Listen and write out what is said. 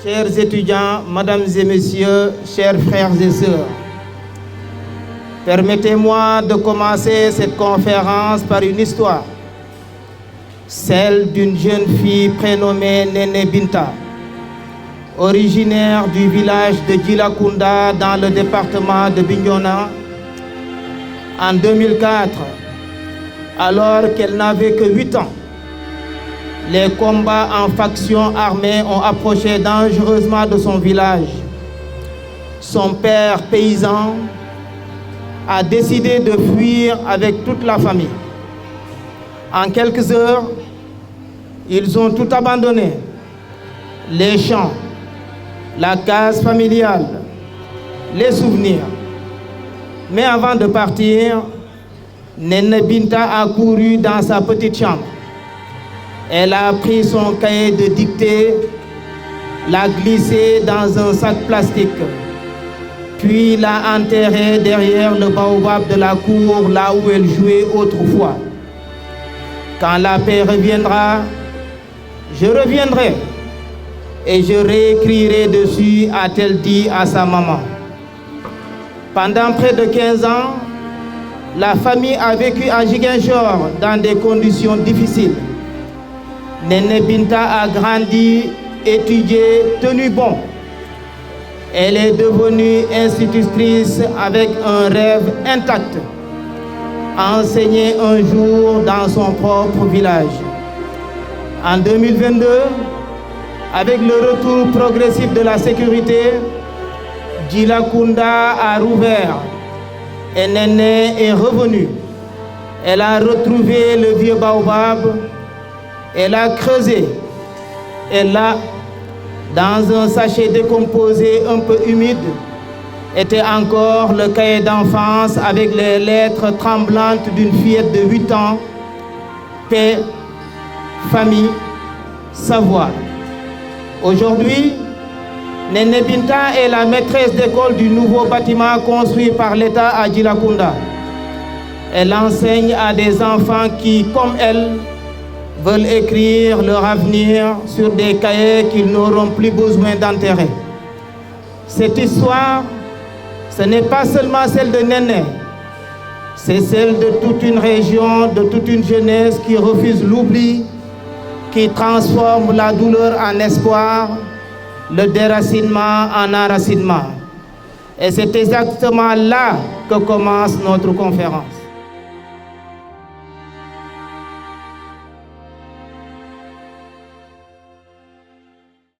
chers étudiants, mesdames et messieurs, chers frères et sœurs, permettez-moi de commencer cette conférence par une histoire, celle d'une jeune fille prénommée Néné Binta, originaire du village de Djilakunda dans le département de Bignona. En 2004, alors qu'elle n'avait que 8 ans, les combats en factions armées ont approché dangereusement de son village. Son père paysan a décidé de fuir avec toute la famille. En quelques heures, ils ont tout abandonné, les champs, la case familiale, les souvenirs. Mais avant de partir, Néné Binta a couru dans sa petite chambre. Elle a pris son cahier de dictée, l'a glissé dans un sac plastique, puis l'a enterré derrière le baobab de la cour, là où elle jouait autrefois. Quand la paix reviendra, je reviendrai et je réécrirai dessus, a-t-elle dit à sa maman. Pendant près de 15 ans, la famille a vécu à Ziguinchor dans des conditions difficiles. Néné Binta a grandi, étudié, tenu bon. Elle est devenue institutrice avec un rêve intact, enseigner un jour dans son propre village. En 2022, avec le retour progressif de la sécurité, Djilakunda a rouvert et Néné est revenue. Elle a retrouvé le vieux baobab, elle a creusé, et là, dans un sachet décomposé un peu humide, était encore le cahier d'enfance avec les lettres tremblantes d'une fillette de 8 ans, paix, famille, savoir. Aujourd'hui, Néné Binta est la maîtresse d'école du nouveau bâtiment construit par l'État à Djilakunda. Elle enseigne à des enfants qui, comme elle, veulent écrire leur avenir sur des cahiers qu'ils n'auront plus besoin d'enterrer. Cette histoire, ce n'est pas seulement celle de Néné, c'est celle de toute une région, de toute une jeunesse qui refuse l'oubli, qui transforme la douleur en espoir, le déracinement en enracinement. Et c'est exactement là que commence notre conférence.